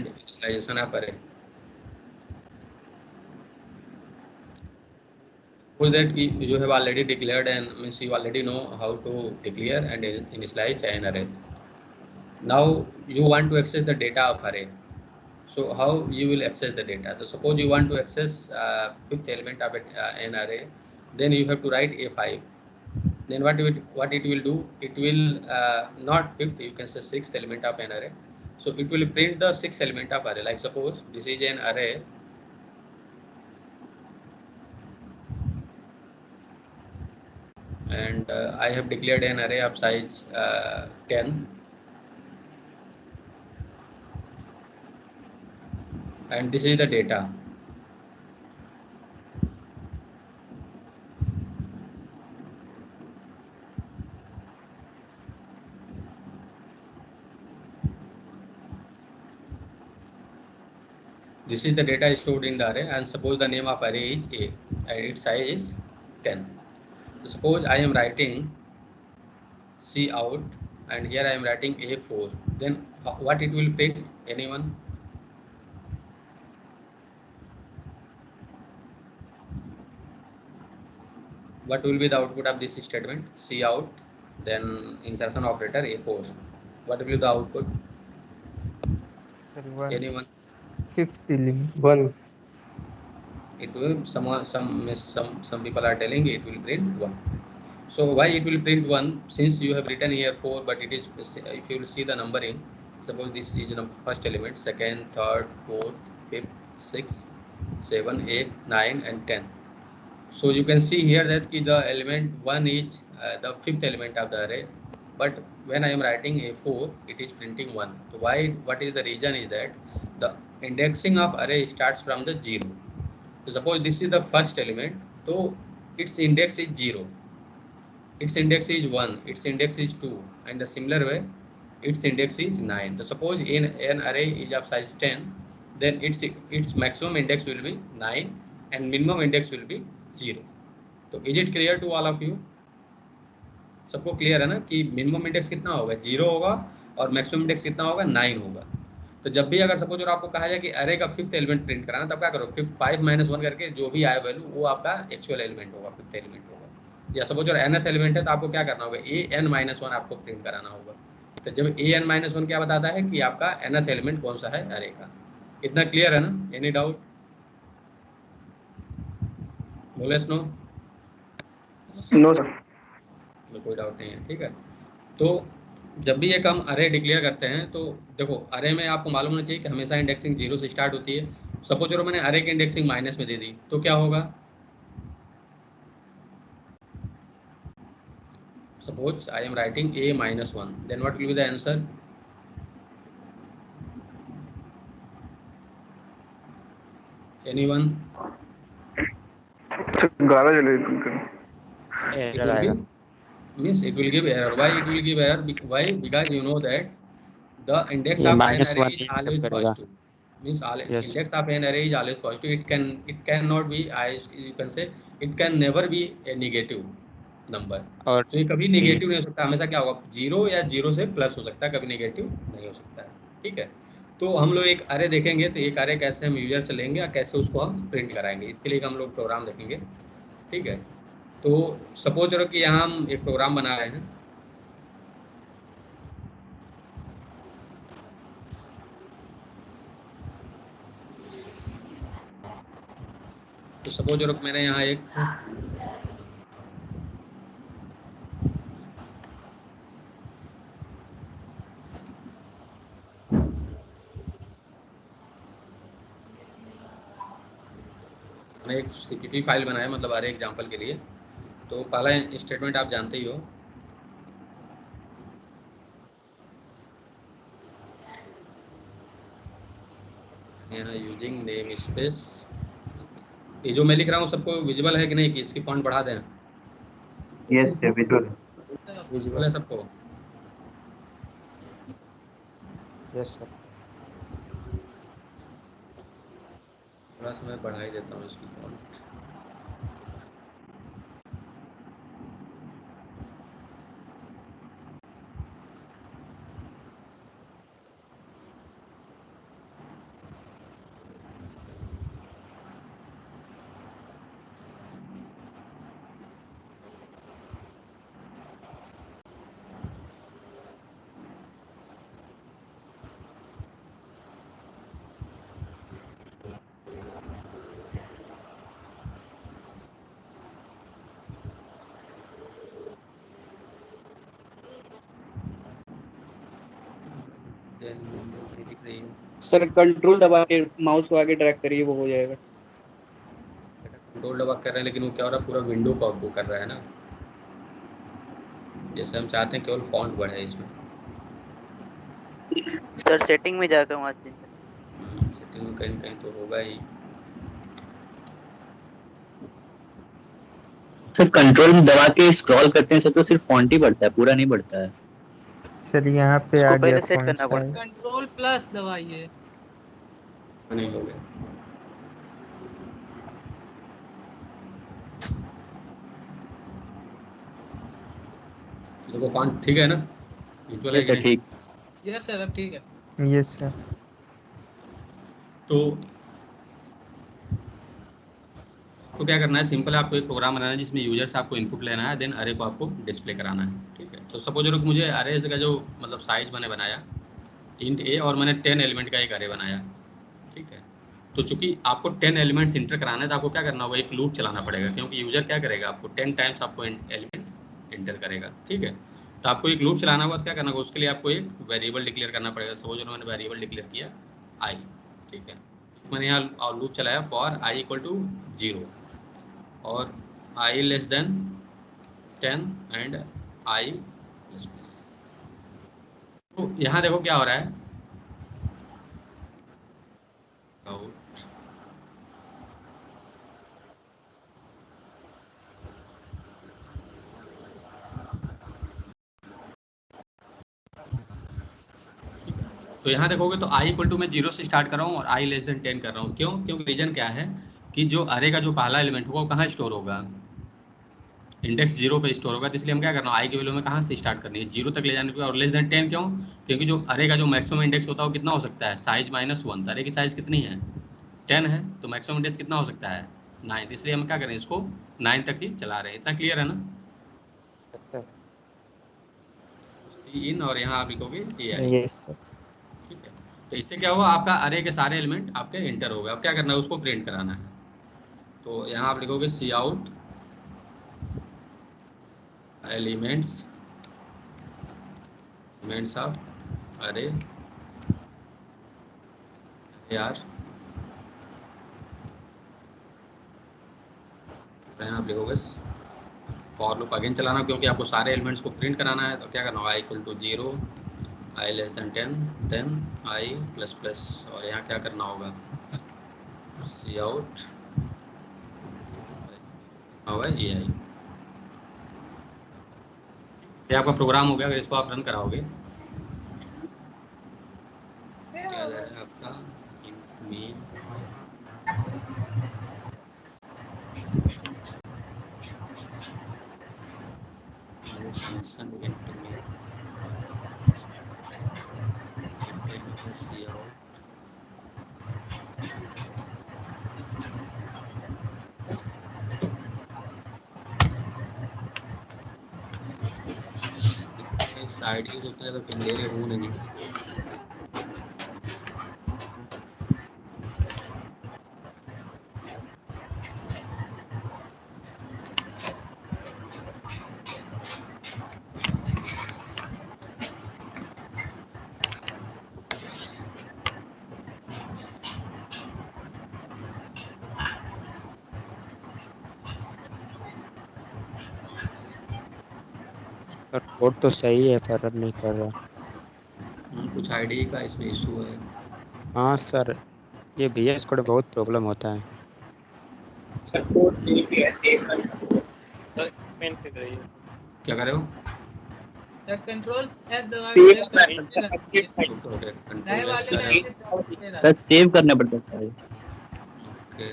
and initialization of array. Suppose that you have already declared and means you already know how to declare and initialize an array. Now you want to access the data of array. So how you will access the data? So suppose you want to access fifth element of an array, then you have to write A5. Then what it will do? It will not fifth, you can say sixth element of an array. So it will print the sixth element of array. Like suppose this is an array, and I have declared an array of size 10, and this is the data. This is the data stored in the array, and suppose the name of array is A and its size is 10. Suppose I am writing C out and here I am writing A4, then what it will print? Anyone? What will be the output of this statement? C out, then insertion operator A4. What will be the output? Anyone? Fifth element 1. It will some people are telling it will print 1. So why it will print 1? Since you have written here 4, but it is, if you will see the numbering, suppose this is the first element, second, third, fourth, fifth, sixth, 7, 8, 9 and 10. So you can see here that the element 1 is the fifth element of the array, but when I am writing A4, it is printing 1. So why? What is the reason? Is that the indexing of array starts from the 0. So suppose this is the first element, so its index is 0, its index is 1, its index is 2, and the similar way its index is 9. So suppose in an array is of size 10, then its maximum index will be 9 and minimum index will be 0. तो is it clear to all of you? सबको clear है ना कि minimum index कितना होगा? 0 होगा और maximum index कितना होगा? 9 होगा. तो जब भी अगर सपोज आपको कहा जाए कि अरे का फिफ्थ एलिमेंट प्रिंट कराना, तब क्या करो? 5 - 1 करके जो भी आया वैल्यू वो आपका एक्चुअल एलिमेंट होगा, फिफ्थ एलिमेंट होगा. या सपोज nth एलिमेंट है तो आपको क्या करना होगा? an-1 आपको प्रिंट कराना होगा. तो जब an-1 क्या बताता है कि आपका nth एलिमेंट कौन सा है अरे का. इतना क्लियर है ना? Any doubt? बोले नो? No sir. कोई डाउट नहीं है, ठीक है. तो जब भी एक हम अरे डिक्लेयर करते हैं तो देखो, अरे में आपको मालूम होना चाहिए कि हमेशा इंडेक्सिंग 0 से स्टार्ट होती है. सपोज करो मैंने अरे की इंडेक्सिंग माइनस में दे दी तो क्या होगा? Suppose I am writing a-1, then what will be the answer? Anyone? गाना चले It will be, means it will give error. Why it will give error? Why? Because you know that the index of an array is always positive. Means index of an array is always positive. It cannot be, you can say it can never be a negative number. तो ये कभी negative नहीं हो सकता. हमेशा क्या होगा? 0 या 0 से प्लस हो सकता है, कभी नेगेटिव नहीं हो सकता है. ठीक है. तो हम लोग एक अरे देखेंगे, तो एक अरे कैसे हम यूजर से लेंगे या कैसे उसको हम प्रिंट कराएंगे, इसके लिए हम लोग प्रोग्राम देखेंगे. ठीक है. तो सपोज करो कि यहाँ हम एक प्रोग्राम बना रहे हैं. तो सपोज करो मैंने यहाँ एक CPP फाइल बनाया, मतलब अरे एग्जांपल के लिए. तो पहला स्टेटमेंट आप जानते ही हो. यहाँ यूजिंग नेम स्पेस. ये जो मैं लिख रहा हूँ सबको विजुअल है कि नहीं, कि इसकी फॉन्ट बढ़ा दें? यस सर, विजुअल है सबको? Yes sir. थोड़ा सा मैं बढ़ा ही देता हूँ इसकी फॉन्ट. देन विंडो नहीं दिख रही है। सर कंट्रोल दबा के माउस को आगे ड्रैग करिए, वो हो जाएगा। कंट्रोल दबा कर रहे हैं लेकिन वो क्या हो रहा है, पूरा विंडो को आपको कर रहा है ना। जैसे हम चाहते हैं केवल फॉन्ट बढ़े इसमें। सर सेटिंग में जाकर वहाँ चेंज करें। सेटिंग में कहीं कहीं तो होगा ही। सर कंट्रोल दबा के स्क्रॉल करते हैं सर तो सिर्फ फॉन्ट ही बढ़ता है, पूरा नहीं बढ़ता है। सर यहाँ पे आ उसको गया पहले सेट फॉन्ट करना पड़ता साइज। है। कंट्रोल प्लस दबाइए। नहीं हो गया। देखो फॉन्ट ठीक है ना, इक्वल है यस कि सर नहीं? ठीक। यस सर अब ठीक है। Yes sir. तो आपको क्या करना है, सिंपल आपको एक प्रोग्राम बनाना है जिसमें यूजर से आपको इनपुट लेना है, देन अरे को आपको डिस्प्ले कराना है। ठीक है, तो सपोज करो कि मुझे अरे का जो मतलब साइज मैंने बनाया इंट ए और मैंने 10 एलिमेंट का एक अरे बनाया। ठीक है, तो चूंकि आपको 10 एलिमेंट्स इंटर कराना है तो आपको क्या करना होगा, एक लूप चलाना पड़ेगा, क्योंकि यूजर क्या करेगा, आपको 10 टाइम्स आपको एलिमेंट इंटर करेगा। ठीक है, तो आपको एक लूप चलाना होगा तो क्या करना होगा, उसके लिए आपको एक वेरिएबल डिक्लेयर करना पड़ेगा। सपोज उन्होंने वेरिएबल डिक्लेयर किया आई। ठीक है, मैंने यहाँ लूप चलाया फॉर आई इक्वल टू 0 और I less than 10 and I plus plus. तो यहाँ देखो क्या हो रहा है, आउट तो यहाँ देखोगे तो आई इक्वल टू मैं 0 से स्टार्ट कर रहा हूँ और आई लेस देन 10 कर रहा हूँ। क्यों? क्योंकि रीजन क्या है कि जो अरे का जो पहला एलिमेंट होगा वो कहाँ स्टोर होगा, इंडेक्स 0 पे स्टोर होगा। तो इसलिए हम क्या करना है, आई की वैल्यू में कहाँ से स्टार्ट करनी है, 0 तक ले जाने पे। और लेस देन 10 क्यों? क्योंकि जो अरे का जो मैक्सिमम इंडेक्स होता है वो कितना हो सकता है, साइज -1। अरे की साइज कितनी है, 10 है, तो मैक्सिमम इंडेक्स कितना हो सकता है, 9। इसलिए हम क्या करें, इसको 9 तक ही चला रहे हैं। इतना क्लियर है ना? सी इन और यहाँ आप लिखोगे ए आई। Yes sir. ठीक है, तो इससे क्या हुआ, आपका अरे के सारे एलिमेंट आपके इंटर हो गए। अब क्या करना है, उसको प्रिंट कराना है। तो यहाँ आप लिखोगे सी आउट एलिमेंट्स ऑफ अरे यार, यहाँ आप लिखोगे फॉर लूप अगेन चलाना, क्योंकि आपको सारे एलिमेंट्स को प्रिंट कराना है। तो क्या करना होगा, I equal to 0, I less than 10, then I plus plus. और यहाँ क्या करना होगा, सी आउट होगा ए आई। ये आपका प्रोग्राम हो गया। अगर इसको आप रन कराओगे क्या आ जाएगा आपका मेन फंक्शन इंट में सी आउट साइड यूज होता है तो फिर मेरे हूँ नहीं। सर कोड तो सही है पर रन नहीं कर रहा। कुछ आईडी का इसमें इशू है। हाँ सर, ये VS कोड बहुत प्रॉब्लम होता है। सर कोड सेव भी है, सेव करना सर मेन कर रही है। क्या कर रहे हो? सर कंट्रोल एस दबा के सेव सेव करना करके है रखिए। Save file. ओके, नए कंट्रोल एस वाले कर में रहे ऐसे दे रहा सर है। सेव करना पड़ता है। ओके।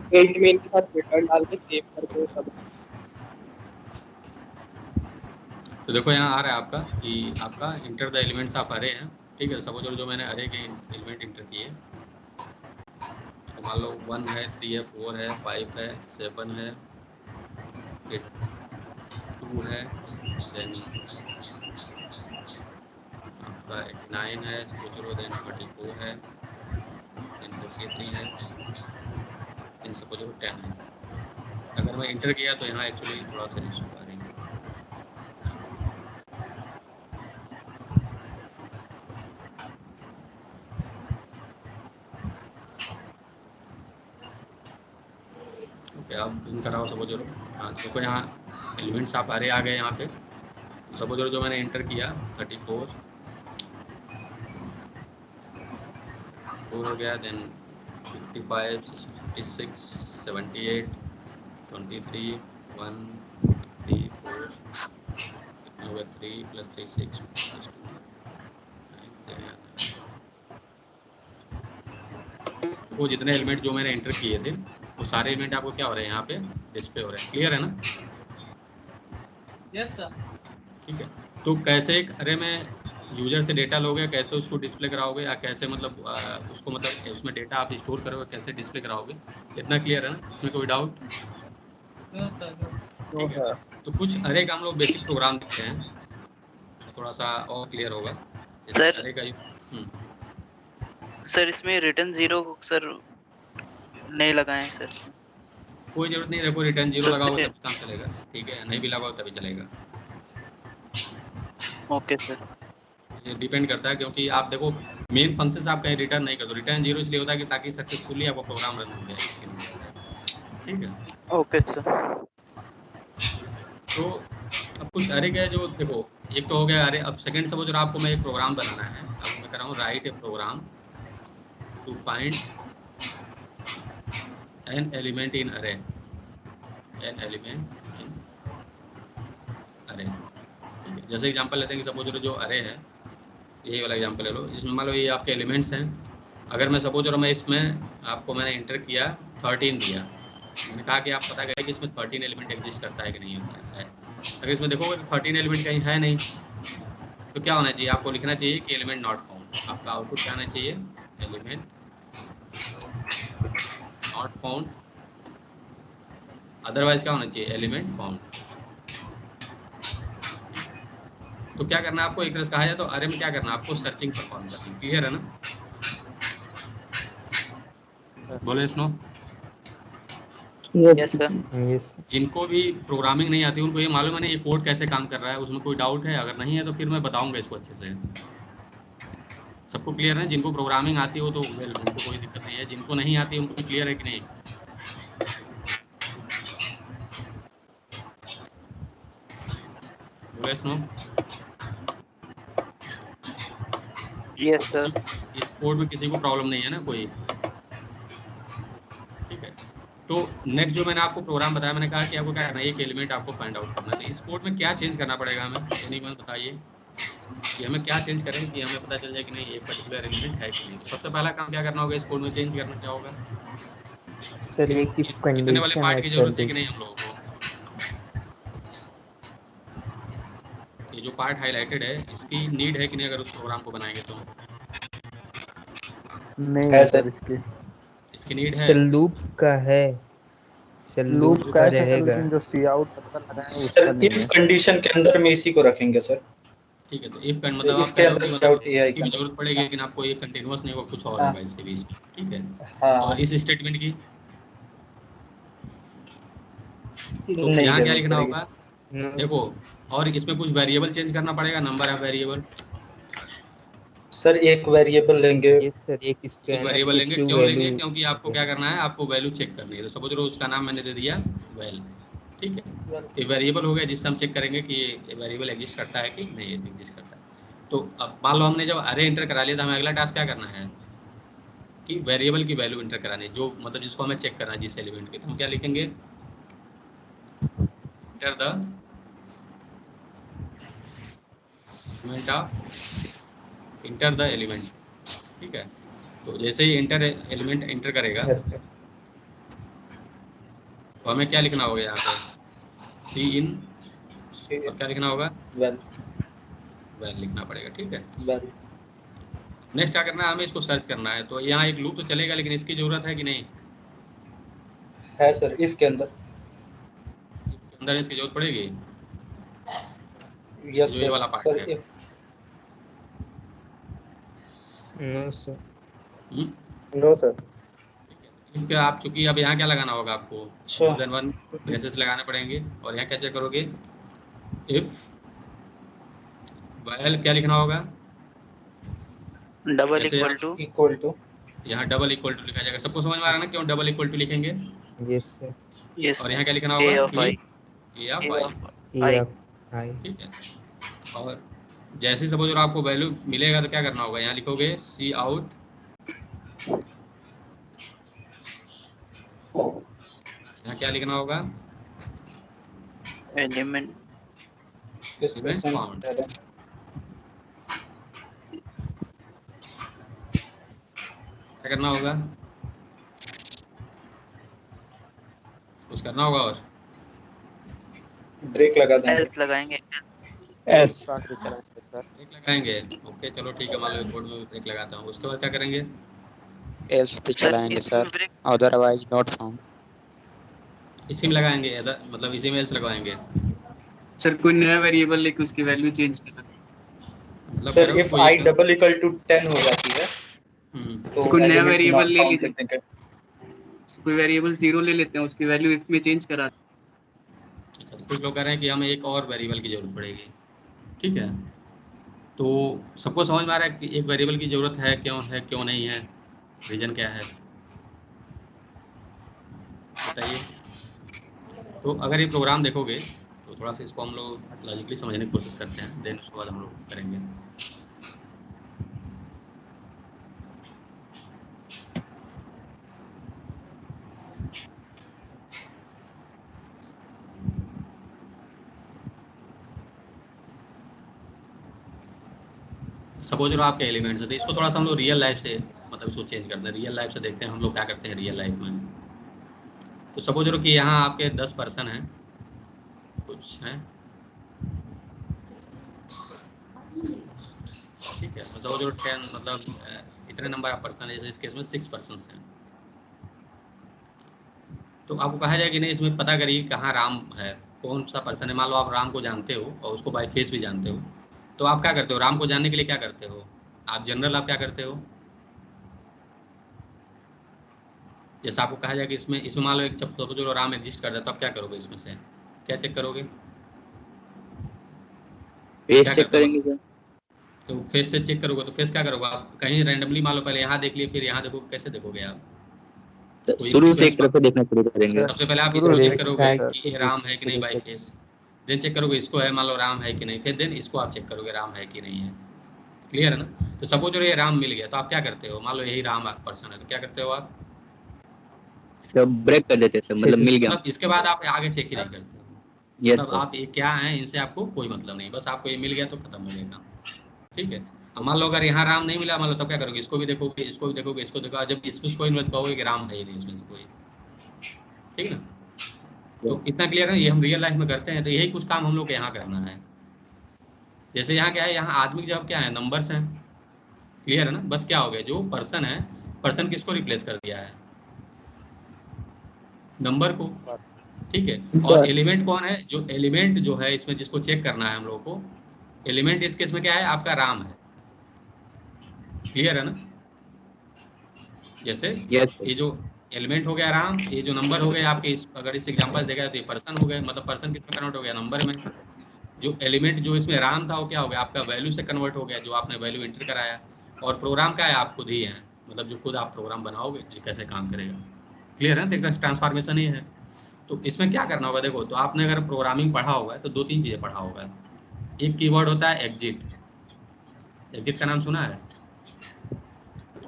पेज मेन के साथ रिटर्न डाल के सेव कर दो सब। तो देखो यहाँ आ रहा है आपका कि आपका इंटर द एलिमेंट्स ऑफ अरे है। ठीक है, सपोज जो मैंने अरे के एलिमेंट इंटर किए, तो मान लो 1 है, 3 है, 4 है, 5 है, 7 है, फिर 2 है, देन आपका 89 है, सपोज लो, देन 44 है, देन 43 है, देन सपोज लो 10 है। अगर मैं इंटर किया तो यहाँ एक्चुअली थोड़ा सा इशू आ रही है। क्या आप जूम कराओ सपोज करो। हाँ देखो यहाँ एलिमेंट्स आप अरे आ गए यहाँ पे। सपोज करो जो मैंने एंटर किया 34 4 हो गया, देन 55 56 78 23 1 3 4 कितना हो गया 3 + 3 6 + 2 वो जितने एलिमेंट जो मैंने एंटर किए थे वो सारे एलिमेंट आपको क्या हो रहे हैं यहाँ पे डिस्प्ले हो रहे हैं। क्लियर है ना? Yes sir. ठीक है। तो कैसे एक अरे में यूजर से डेटा लोगे, कैसे उसको डिस्प्ले कराओगे, या कैसे मतलब उसको मतलब उसमें डेटा आप स्टोर करोगे, कैसे डिस्प्ले कराओगे, इतना क्लियर है ना? इसमें कोई डाउट? ठीक है। तो कुछ अरे का हम लोग बेसिक प्रोग्राम देखते हैं, थोड़ा सा और क्लियर होगा। जैसे सर अरे का सर इसमें रिटर्न 0 सर नहीं लगाए सर। कोई जरूरत नहीं, देखो रिटर्न 0 सर लगाओगे तभी काम चलेगा। ठीक है, नहीं भी लगाओ तभी चलेगा। Okay sir. ये डिपेंड करता है, क्योंकि आप देखो मेन फंक्शन आप कहीं रिटर्न नहीं कर दो। रिटर्न 0 इसलिए होता है कि ताकि सक्सेसफुली आपका प्रोग्राम रन हो जाए इसके लिए। ठीक है। Okay sir. तो अब कुछ अरे क्या है जो देखो, एक तो हो गया अरे। अब सेकंड सपोज अगर आपको मैं एक प्रोग्राम बनाना है, अब मैं कर रहा हूँ write a program to find an element in array, an element in अरे। ठीक है, जैसे एग्जांपल लेते हैं कि सपोज जो अरे है, यही वाला एग्जांपल ले लो, इसमें मान लो ये आपके एलिमेंट्स हैं। अगर मैं सपोज मैं इसमें आपको मैंने एंटर किया 13 दिया, मैंने कहा कि आप पता करें कि इसमें 13 एलिमेंट एग्जिस्ट करता है कि नहीं होता है। अगर इसमें देखोगे 13 एलिमेंट कहीं है नहीं, तो क्या होना चाहिए? आपको लिखना चाहिए कि एलिमेंट नॉट फाउंड। आपका आउटपुट क्या आना चाहिए? Element not found. अदरवाइज क्या होना चाहिए? Element found. तो क्या करना है आपको? एक तरह से कहा जाए तो अरे में क्या करना है आपको? सर्चिंग परफॉर्म करनी। क्लियर है ना? बोले स्नो। Yes sir. यस। जिनको भी प्रोग्रामिंग नहीं आती उनको ये मालूम है ना ये कोड कैसे काम कर रहा है? उसमें कोई डाउट है? अगर नहीं है तो फिर मैं बताऊंगा इसको अच्छे से। सबको क्लियर है? जिनको प्रोग्रामिंग आती हो तो वेल, उनको कोई दिक्कत नहीं है। जिनको नहीं आती उनको क्लियर है कि नहीं? बोले स्नो। Yes sir. इस कोड में किसी को प्रॉब्लम नहीं है ना कोई? ठीक है। तो नेक्स्ट जो मैंने आपको प्रोग्राम बताया, मैंने कहा कि आपको क्या करना है? एक एलिमेंट आपको फाइंड आउट करना है। तो इस कोड में क्या चेंज करना पड़ेगा हमें? एनीवन बताइए कि हमें क्या चेंज करें कि हमें पता चल जाए कि नहीं ये पर्टिकुलर एलिमेंट है कि नहीं। तो सबसे पहला काम क्या करना होगा? इस कोड में चेंज करना क्या होगा? सर एक इफ इतने वाले कंडीशन पार्ट ऐड की कर जरूरत है कि दीजिए। नहीं हम लोगों को? ये जो पार्ट हाईलाइटेड है इसकी नीड है कि नहीं अगर उस प्रोग्राम को बनाएंगे तो? नहीं है सर इसकी नीड है? सर लूप का है, सर लूप लूप का का है सर, रहेगा। लेकिन जो सी आउट बटन लगाए हैं सर उसका नहीं इफ है। कंडीशन के अंदर में इसी को रखेंगे सर। ठीक है। तो इफ मतलब आप इसके कह रहे हो अंदर कि सी मतलब आउट ए आई इसकी का भी जरूरत पड़ेगी, लेकिन आपको ये कंटिन्यूअस नहीं होगा, कुछ और हाँ होगा इसके बीच में। ठीक है। हाँ और इस स्टेटमेंट की तो नहीं यहाँ क्या जरूरत लिखना पड़ेगी। होगा? नो देखो, और इसमें कुछ वेरिएबल चेंज करना पड़ेगा, नंबर ऑफ वेरिएबल। सर एक वेरिएबल लेंगे। ये सर एक एक स्कैनर वेरिएबल के लेंगे, थ्रू क्यों वैल्यू लेंगे? क्योंकि आपको क्या करना है? आपको वैल्यू चेक करनी है। तो सपोज लो उसका नाम मैंने दे दिया वैल। ठीक है। तो वेरिएबल हो गया जिससे हम चेक करेंगे कि ये वेरिएबल एग्जिस्ट करता है कि नहीं एग्जिस्ट करता है। तो अब मान लो हमने जब अरे एंटर करा लिया तो हमें अगला टास्क क्या करना है? कि वेरिएबल की वैल्यू एंटर करानी है, जो मतलब जिसको हमें चेक करना है जिस एलिमेंट के। तो हम क्या लिखेंगे? Enter the element of, enter the element. ठीक है। तो जैसे ही एंटर एलिमेंट एंटर करेगा तो हमें क्या लिखना होगा यहाँ पे? सी इन, और क्या लिखना होगा? वेल वैल लिखना पड़ेगा। ठीक है। वेल नेक्स्ट क्या करना है? हमें इसको सर्च करना है। तो यहाँ एक लूप तो चलेगा, लेकिन इसकी जरूरत है कि नहीं? है सर इफ के अंदर। इसके अंदर इसकी जरूरत पड़ेगी। यस जो ये वाला पार्ट सर है। If. No sir. No sir. If आप चूंकि अब यहाँ क्या लगाना होगा आपको? अच्छा मोर देन वन ब्रेसेस लगाने पड़ेंगे। और यहाँ क्या चेक करोगे? इफ वैल क्या लिखना होगा? डबल जैसे इक्वल आप टू। Equal to. यहाँ डबल इक्वल टू लिखा जाएगा। सबको समझ में आ रहा है ना क्यों डबल इक्वल टू लिखेंगे? Yes sir. यस और यहाँ क्या लिखना ए होगा? Of I A of A I. Of I I ठीक है। और जैसे सपोज आपको वैल्यू मिलेगा तो क्या करना होगा? यहाँ लिखोगे सी आउट, यहाँ क्या लिखना होगा? एलिमेंट इस Element क्वेश्चन found। क्या करना होगा? कुछ करना होगा और ब्रेक लगा देंगे। एल्स लगाएंगे एल्स ब्रेक लगाएंगे। ओके चलो ठीक है, मान लो कोड में ब्रेक लगाता हूँ। उसके बाद क्या करेंगे? एल्स पे चलाएंगे इसमें sir, break otherwise not found. इसी में लगाएंगे, मतलब इसी में एल्स लगवाएंगे। सर कोई नया वेरिएबल लेके उसकी वैल्यू चेंज करना। मतलब सर करो इफ कोई आई एक- डबल इक्वल टू 10 हो जाती है तो कोई नया एलिमेंट वेरिएबल नॉट ले फाउंड लीजिए। लिख देंगे। कोई वेरिएबल 0 ले लेते हैं, उसकी वैल्यू इफ में चेंज करा। अच्छा, तो कुछ लोग कह रहे हैं कि हमें एक और वेरिएबल की जरूरत पड़ेगी। ठीक है, तो सबको समझ में आ रहा है कि एक वेरिएबल की जरूरत है क्यों नहीं है, रीजन क्या है, बताइए। तो अगर ये प्रोग्राम देखोगे तो थोड़ा सा इसको हम लोग लॉजिकली समझने की कोशिश करते हैं, देन उसके बाद हम लोग करेंगे। सपोज लो आपके एलिमेंट्स है, तो इसको थोड़ा सा हम लोग रियल लाइफ से मतलब इसको चेंज करते हैं, रियल लाइफ से देखते हैं हम लोग क्या करते हैं रियल लाइफ में। तो सपोज लो कि यहाँ आपके 10 पर्सन हैं, कुछ हैं, ठीक है। मतलब जो 10 मतलब इतने नंबर ऑफ पर्सन है, जैसे इस केस में 6 पर्सन हैं। तो आपको कहा जाए कि नहीं इसमें पता करिए कहाँ राम है, कौन सा पर्सन है। मान लो आप राम को जानते हो और उसको बाय फेस भी जानते हो, तो आप क्या करते हो? राम को जानने के लिए क्या करते हो आप? जनरल आप क्या करते हो? जैसे आपको कहा जाए कि इसमें मान लो एक सपोज जो राम एग्जिस्ट करता है, तो आप क्या करोगे? इसमें से क्या चेक करोगे? फेस क्या चेक करते हो करेंगे मतलब? सर। तो फेस से चेक करोगे, तो फेस क्या करोगे आप? कहीं रैंडमली मान लो पहले यहाँ देख लिए, फिर यहाँ देखोगे, कैसे देखोगे आप? कोई शुरू से सीक्वेंस एक तरफ से देखना शुरू करेंगे। सबसे पहले आप शुरू इसको से चेक एक करोगे साइड कि से ये राम है कि नहीं शुरू बाय से। फेस, देन चेक करोगे इसको है, मान लो राम है कि नहीं, फिर देन इसको आप चेक करोगे राम है कि नहीं है। क्लियर है ना? तो सपोज ये राम मिल गया, तो आप क्या करते हो? मान लो यही राम पर्सन है, तो क्या करते हो आप? सब ब्रेक कर देते हैं सर, मतलब मिल गया। मतलब इसके बाद आप आगे चेक ही नहीं करते हो। यस मतलब सर। आप ये क्या है, इनसे आपको कोई मतलब नहीं, बस आपको ये मिल गया तो खत्म हो जाएगा। ठीक है। अब मान लो अगर यहाँ राम नहीं मिला, मान लो तब क्या करोगे? इसको भी देखोगे, इसको भी देखोगे, इसको देखो, जब इसमें कोई नहीं कहोगे कि राम है ही नहीं इसमें से कोई। ठीक है ना? तो इतना क्लियर है, ये हम रियल लाइफ में करते हैं, तो यही कुछ काम हम लोग को यहाँ करना है। जैसे यहाँ क्या है, यहाँ आदमी की जगह क्या है? नंबर्स हैं। क्लियर है ना? बस क्या हो गया, जो पर्सन है, पर्सन किसको रिप्लेस कर दिया है? नंबर को। ठीक है। और एलिमेंट कौन है? जो एलिमेंट जो है इसमें जिसको चेक करना है हम लोगों को, एलिमेंट इस केस में क्या है? आपका राम है। क्लियर है ना? जैसे यस ये जो एलिमेंट हो गया राम, ये जो नंबर हो गए आपके, अगर इस एग्जांपल देखा तो ये पर्सन हो गए, मतलब पर्सन किसमें कन्वर्ट हो गया? नंबर में। जो एलिमेंट जो इसमें राम था वो क्या हो गया? आपका वैल्यू से कन्वर्ट हो गया, जो आपने वैल्यू एंटर कराया। और प्रोग्राम क्या है? आप खुद ही हैं, मतलब जो खुद आप प्रोग्राम बनाओगे जो कैसे काम करेगा। क्लियर है ना? एकदम ट्रांसफॉर्मेशन ही है। तो इसमें क्या करना होगा? देखो, तो आपने अगर प्रोग्रामिंग पढ़ा होगा तो 2-3 चीज़ें पढ़ा होगा। एक कीवर्ड होता है एग्जिट। एग्जिट का नाम सुना है?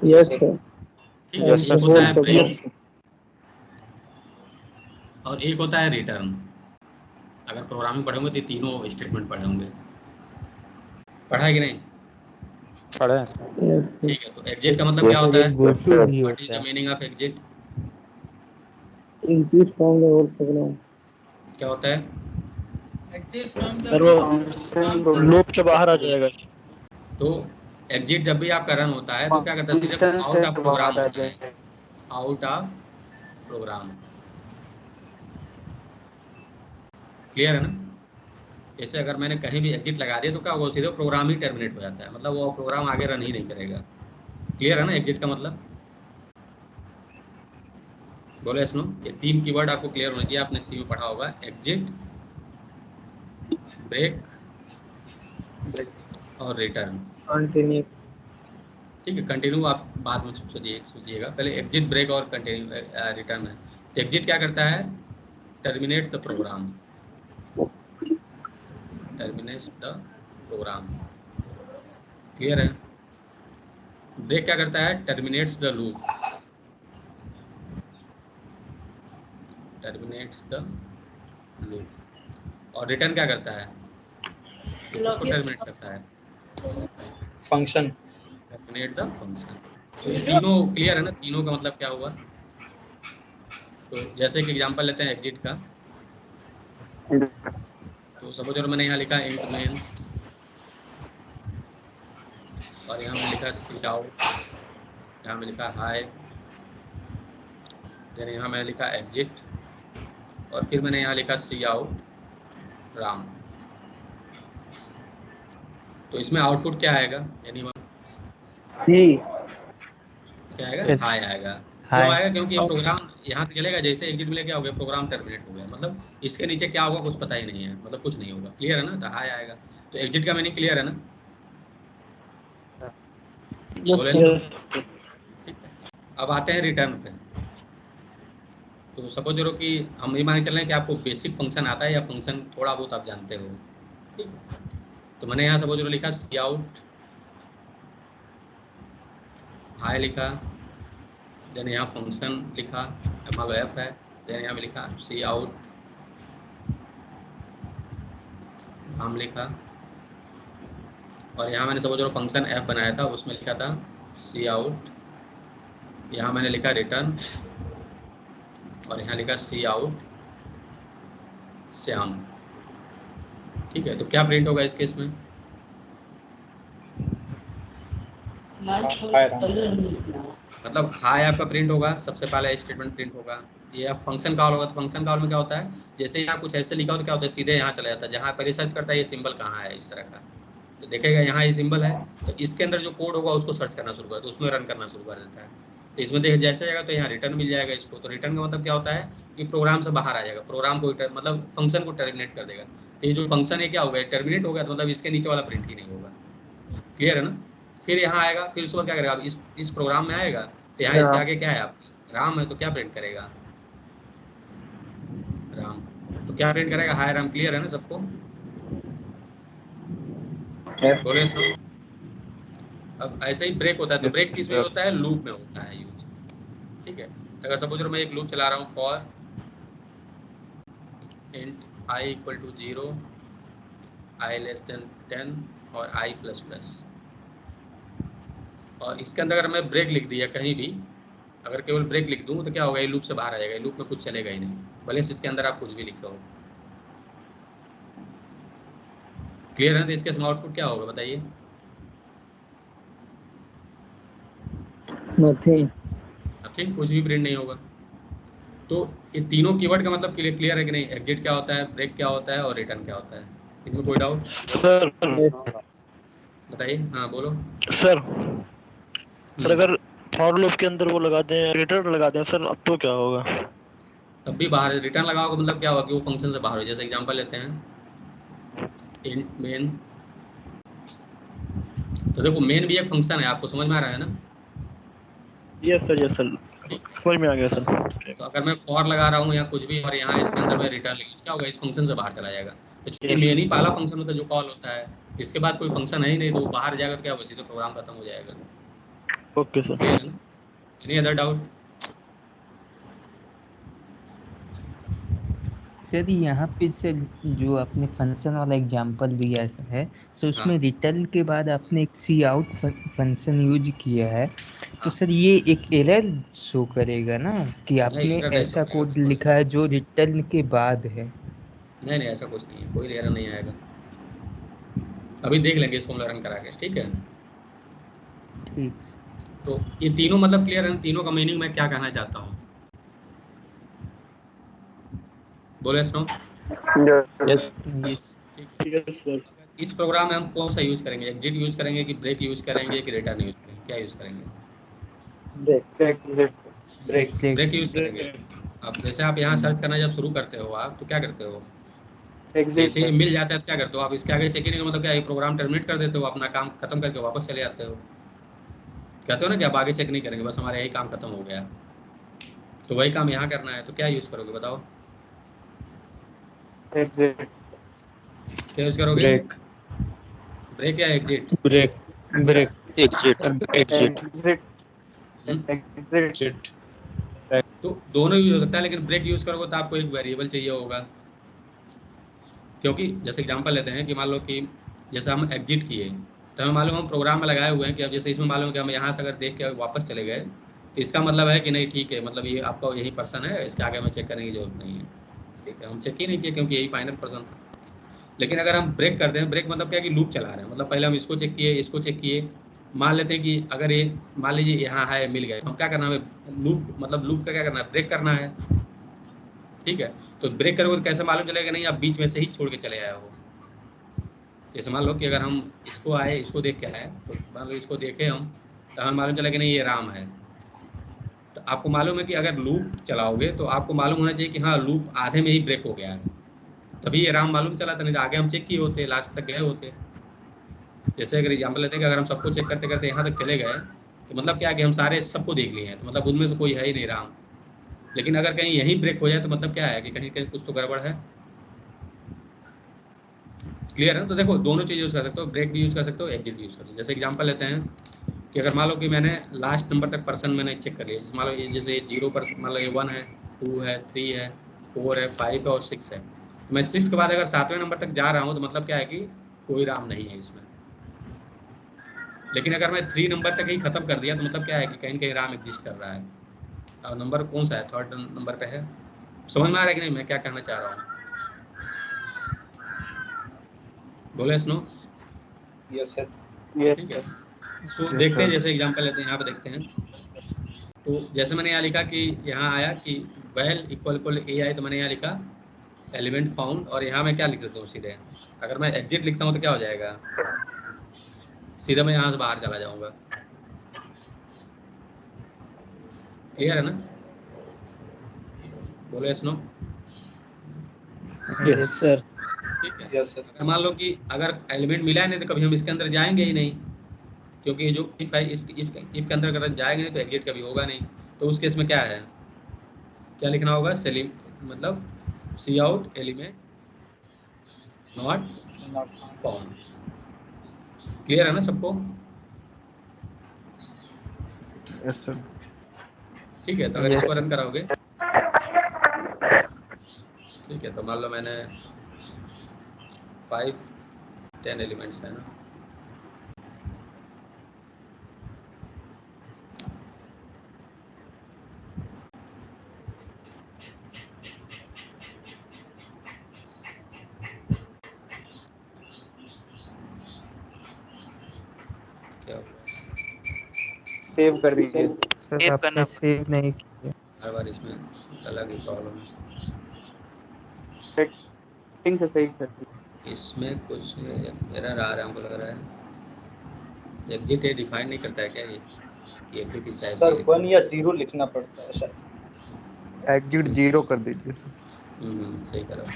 Yes sir. ठीक है। एक होता है ब्रेक और एक होता है रिटर्न। अगर प्रोग्रामिंग पढ़े होंगे तो ये तीनों स्टेटमेंट पढ़े होंगे। पढ़ा है कि नहीं? पढ़े हैं सर। यस ठीक है। तो एग्जिट का मतलब क्या होता है? गो टू भी व्हाट इज होता द है। Meaning of exit? Exit from the old program. क्या होता है? Exit from the सर वो program. लूप के बाहर आ जाएगा। तो एग्जिट जब भी आपका रन होता है तो क्या करता है? सिर्फ आउट ऑफ प्रोग्राम होता है, आउट ऑफ प्रोग्राम। क्लियर है ना? जैसे अगर मैंने कहीं भी एग्जिट लगा दिया तो क्या होगा? सीधे प्रोग्राम ही टर्मिनेट हो जाता है, मतलब वो प्रोग्राम आगे रन ही नहीं करेगा। क्लियर है ना एग्जिट का मतलब? बोले सुनो, ये 3 कीवर्ड आपको क्लियर होना चाहिए, आपने सी में पढ़ा होगा। एग्जिट, ब्रेक और रिटर्न। कंटिन्यू। ठीक है। कंटिन्यू आप बाद में सोचिएगा, पहले एग्जिट, ब्रेक और कंटिन्यू रिटर्न है। तो एग्जिट क्या करता है? terminates the program. Terminates the program. Clear है? ब्रेक क्या करता है? Terminates the loop. Terminates the loop. और रिटर्न क्या करता है? किसको टर्मिनेट करता है? फंक्शन। Terminate the function. तो ये तीनों क्लियर है ना? तीनों का मतलब क्या हुआ? तो जैसे कि एग्जांपल लेते हैं एग्जिट का। तो सपोज अगर मैंने यहाँ लिखा इंट मेन और यहाँ मैंने लिखा सी आउट, यहाँ मैंने लिखा हाई, देन यहाँ मैंने लिखा एग्जिट और फिर मैंने यहाँ लिखा सी आउट राम। तो इसमें आउटपुट क्या आएगा? यानी क्या आएगा? हाई आएगा। क्यों आएगा? क्योंकि ये प्रोग्राम यहाँ से चलेगा, जैसे एग्जिट मिले क्या हो गया? प्रोग्राम टर्मिनेट हो गया। मतलब इसके नीचे क्या होगा कुछ पता ही नहीं है, मतलब कुछ नहीं होगा। क्लियर है ना? तो हाई आएगा। तो एग्जिट का मीनिंग क्लियर है ना? ठीक है। अब आते हैं रिटर्न पे। तो सपोज करो कि हम ये मान के चल रहे हैं कि आपको बेसिक फंक्शन आता है या फंक्शन थोड़ा बहुत आप जानते हो। ठीक है। तो मैंने यहाँ सपोज करो लिखा सी आउट हाई लिखा, देन यहाँ फंक्शन लिखा, मान लो एफ है, देन यहाँ में लिखा सी आउट हम लिखा और यहाँ मैंने सपोज फंक्शन एफ बनाया था, उसमें लिखा था सी आउट, यहाँ मैंने लिखा रिटर्न और यहाँ लिखा सी आउट श्याम। ठीक है। तो क्या प्रिंट होगा इस केस में? मतलब हाई आपका प्रिंट होगा, सबसे पहले स्टेटमेंट प्रिंट होगा। ये आप फंक्शन कॉल होगा, तो फंक्शन कॉल में क्या होता है? जैसे ही आप कुछ ऐसे लिखा हो तो क्या होता है? सीधे यहाँ चला जाता है, जहाँ पर रिसर्च करता है ये सिंबल कहाँ है, इस तरह का। तो देखेगा यहाँ ये सिंबल है, तो इसके अंदर जो कोड होगा उसको सर्च करना शुरू कर, तो उसमें रन करना शुरू कर देता है। तो इसमें देख जैसे जाएगा तो यहाँ रिटर्न मिल जाएगा इसको। तो रिटर्न का मतलब क्या होता है कि प्रोग्राम से बाहर आ जाएगा, प्रोग्राम को मतलब फंक्शन को टर्मिनेट कर देगा। तो ये जो फंक्शन है क्या होगा? टर्मिनेट हो गया, तो मतलब इसके नीचे वाला प्रिंट ही नहीं होगा। क्लियर है ना? फिर यहाँ आएगा, फिर उसके बाद क्या करेगा? इस प्रोग्राम में आएगा, तो यहाँ इसके आगे क्या है आपका? राम है, तो क्या प्रिंट करेगा? राम। तो क्या प्रिंट करेगा? हाय राम। क्लियर है ना सबको? बोले सुनो। अब ऐसे ही ब्रेक होता है, तो ब्रेक किस में होता है? लूप में होता है यूज। ठीक है। अगर सपोज मैं एक लूप चला रहा हूँ for int I equal to 0, I less than 10 और आई प्लस प्लस, और इसके अंदर अगर मैं ब्रेक लिख दिया कहीं भी, अगर केवल ब्रेक लिख दूँ तो क्या होगा? ये लूप से बाहर आ जाएगा, लूप में कुछ चलेगा ही नहीं, भले से इसके अंदर आप कुछ भी लिखो। क्लियर है? तो इसके आउटपुट क्या होगा बताइए? नथिंग, कुछ भी प्रिंट नहीं होगा। तो ये तीनों कीवर्ड का मतलब क्लियर है कि नहीं? एग्जिट क्या होता है, ब्रेक क्या होता है और रिटर्न क्या होता है? इसमें कोई डाउट? सर बताइए। हाँ बोलो सर। सर अगर फॉर लूप के अंदर वो लगा दें, रिटर्न लगा दें सर, अब तो क्या होगा? तब भी बाहर रिटर्न लगाओगे, मतलब क्या होगा कि वो फंक्शन से बाहर हो। जैसे एग्जांपल लेते हैं इंट मेन, तो देखो मेन भी एक फंक्शन है, आपको समझ में आ रहा है ना? यस सर समझ में आ गया सर। तो अगर मैं फॉर लगा रहा हूँ या कुछ भी और यहाँ इसके अंदर मैं रिटर्न लिखूँ, क्या होगा? इस फंक्शन से बाहर चला जाएगा। तो चूंकि मेन ही पहला फंक्शन होता है जो कॉल होता है, इसके बाद कोई फंक्शन है ही नहीं, तो बाहर जाएगा तो क्या होगा? सीधे प्रोग्राम खत्म हो जाएगा। Okay sir. Any other doubt? Sir यहाँ पे सर जो आपने फंक्शन वाला एग्जांपल दिया है, सो उसमें रिटर्न के बाद आपने एक सी आउट फंक्शन यूज किया है, तो सर ये एक एरर शो करेगा ना कि आपने ऐसा कोड लिखा है जो रिटर्न के बाद है? नहीं ऐसा कुछ नहीं है, कोई एरर नहीं आएगा। अभी देख लेंगे इसको रन करा के। ठीक है। ठीक। तो ये तीनों मतलब क्लियर है? तीनों का मीनिंग मैं क्या कहना चाहता हूँ बोले सुनो। Yes sir. इस प्रोग्राम में हम कौन सा यूज करेंगे? एग्जिट यूज करेंगे कि ब्रेक यूज करेंगे कि रिटर्न यूज करेंगे? क्या यूज करेंगे? ब्रेक यूज करेंगे। अब जैसे आप यहाँ सर्च करना जब शुरू करते हो आप, तो क्या करते हो? जैसे ही मिल जाता है तो क्या करते हो आप? इसके आगे चेक नहीं, मतलब क्या ये प्रोग्राम टर्मिनेट कर देते हो, अपना काम खत्म करके वापस चले जाते हो? कहते हो ना कि आप आगे चेक नहीं करेंगे, बस हमारा यही काम खत्म हो गया। तो वही काम यहाँ करना है, तो क्या यूज करोगे बताओ? एग्जिट क्या यूज करोगे? ब्रेक ब्रेक या exit? Break break exit exit exit hmm? Exit exit तो दोनों यूज हो सकता है, लेकिन ब्रेक यूज करोगे तो आपको एक वेरिएबल चाहिए होगा, क्योंकि जैसे एग्जांपल लेते हैं कि मान लो कि जैसे हम एग्जिट किए तो हमें मालूम हम प्रोग्राम में लगाए हुए हैं कि अब जैसे इसमें मालूम है कि हम यहाँ से अगर देख के वापस चले गए तो इसका मतलब है कि नहीं ठीक है, मतलब ये आपका यही पर्सन है, इसके आगे हमें चेक करने की जरूरत नहीं है। ठीक है, हम चेक ही नहीं किए क्योंकि यही फाइनल पर्सन था। लेकिन अगर हम ब्रेक करते हैं, ब्रेक मतलब क्या कि लूप चला रहे हैं, मतलब पहले हम इसको चेक किए, इसको चेक किए, मान लेते हैं कि अगर ये मान लीजिए यहाँ है, मिल गया, हम क्या करना है, लूप मतलब लूप का क्या करना है, ब्रेक करना है। ठीक है, तो ब्रेक करोगे तो कैसे मालूम चलेगा नहीं आप बीच में से ही छोड़ के चले आए हो। जैसे मान लो कि अगर हम इसको आए, इसको देख के आए, तो मान लो इसको देखे हम, तो हमें मालूम चला कि नहीं ये राम है। तो आपको मालूम है कि अगर लूप चलाओगे तो आपको मालूम होना चाहिए कि हाँ लूप आधे में ही ब्रेक हो गया है, तभी ये राम मालूम चला था, नहीं तो आगे हम चेक किए होते, लास्ट तक गए होते। जैसे अगर एग्जाम्पल लेते हैं कि अगर हम सबको चेक करते करते यहाँ तक चले गए तो मतलब क्या कि हम सारे सबको देख लिए हैं, तो मतलब उनमें से कोई है ही नहीं राम। लेकिन अगर कहीं यहीं ब्रेक हो जाए तो मतलब क्या है कि कहीं कहीं कुछ तो गड़बड़ है। क्लियर है? तो देखो दोनों चीज़ यूज़ कर सकते हो, ब्रेक भी यूज़ कर सकते हो, एग्जिट भी यूज़ कर सकते हो। जैसे एग्जांपल लेते हैं कि अगर मान लो कि मैंने लास्ट नंबर तक पर्सन मैंने चेक कर लिया, जैसे मान लो ये जैसे 0%, मान लो ये 1 है, 2 है, 3 है, 4 है, 5 है और 6 है। मैं 6 के बाद अगर 7वें नंबर तक जा रहा हूँ तो मतलब क्या है कि कोई राम नहीं है इसमें। लेकिन अगर मैं 3 नंबर तक ही खत्म कर दिया तो मतलब क्या है कि कहीं कहीं राम एग्जिस्ट कर रहा है। और नंबर कौन सा है? 3rd नंबर पे है। समझ में आ रहा है कि नहीं मैं क्या कहना चाह रहा हूँ? बोले स्नो? Yes sir. ठीक है, तो देखते हैं, जैसे एग्जांपल लेते हैं, यहाँ पे देखते हैं। तो जैसे मैंने यहाँ लिखा कि यहाँ आया कि वेल इक्वल इक्वल ए आई, तो मैंने यहाँ लिखा एलिमेंट फाउंड, और यहाँ मैं क्या लिख सकता हूँ सीधे, अगर मैं एग्जिट लिखता हूँ तो क्या हो जाएगा, सीधा मैं यहाँ से बाहर चला जाऊँगा। क्लियर है ना? बोले स्नो? यस सर ठीक है, यस सर। अगर मान लो कि अगर एलिमेंट मिला नहीं तो कभी हम इसके अंदर जाएंगे ही नहीं, क्योंकि जो इफ है इस इफ के अंदर अगर जाएंगे नहीं तो एग्जिट कभी होगा नहीं। तो उस केस में क्या है, क्या लिखना होगा, सेलिंग मतलब C out element not found. Clear है ना सबको? यस सर ठीक है, तो अगर इसको रन कराओगे, ठीक है, तो मान लो मैंने 5 10 एलिमेंट्स है ना, क्या सेव कर दीजिए। सर सेव आपने करना सेव नहीं किया। हर बार इसमें अलग ही प्रॉब्लम है। सेटिंग से सही कर दीजिए। इसमें कुछ एरर आ रहा है हमको लग रहा है। एग्जिट ये डिफाइन नहीं करता है क्या ये एग्जिट इस टाइप सर से 1 या 0 लिखना पड़ता है शायद। एग्जिट 0 कर दीजिए सर सही करा।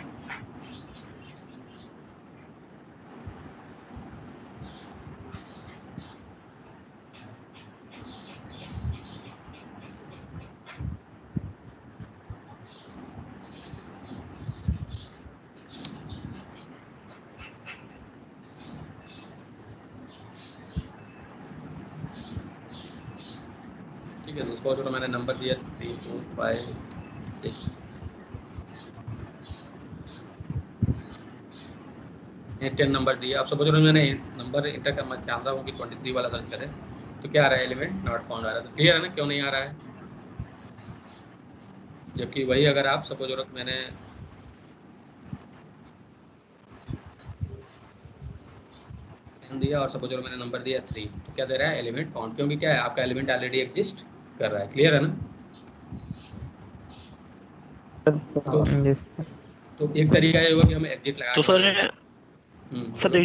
ठीक है, तो इसको जो मैंने नंबर दिया 3 4 5 6, ये 10 नंबर दिया। अब सपोज मैंने नंबर इंटर करना चाह रहा हूँ कि 23 वाला सर्च करें, तो क्या आ रहा है, एलिमेंट नॉट फाउंड आ रहा है। तो क्लियर है ना क्यों नहीं आ रहा है? जबकि वही अगर आप सपोज मैंने दिया और सपोज मैंने नंबर दिया 3, तो क्या दे रहा है, एलिमेंट फाउंड, क्योंकि क्या है आपका एलिमेंट ऑलरेडी एग्जिस्ट कर रहा है। क्लियर है ना? यस तो एक तरीका ये होगा कि हमें एग्जिट लगा तो के सर बनाएं। सर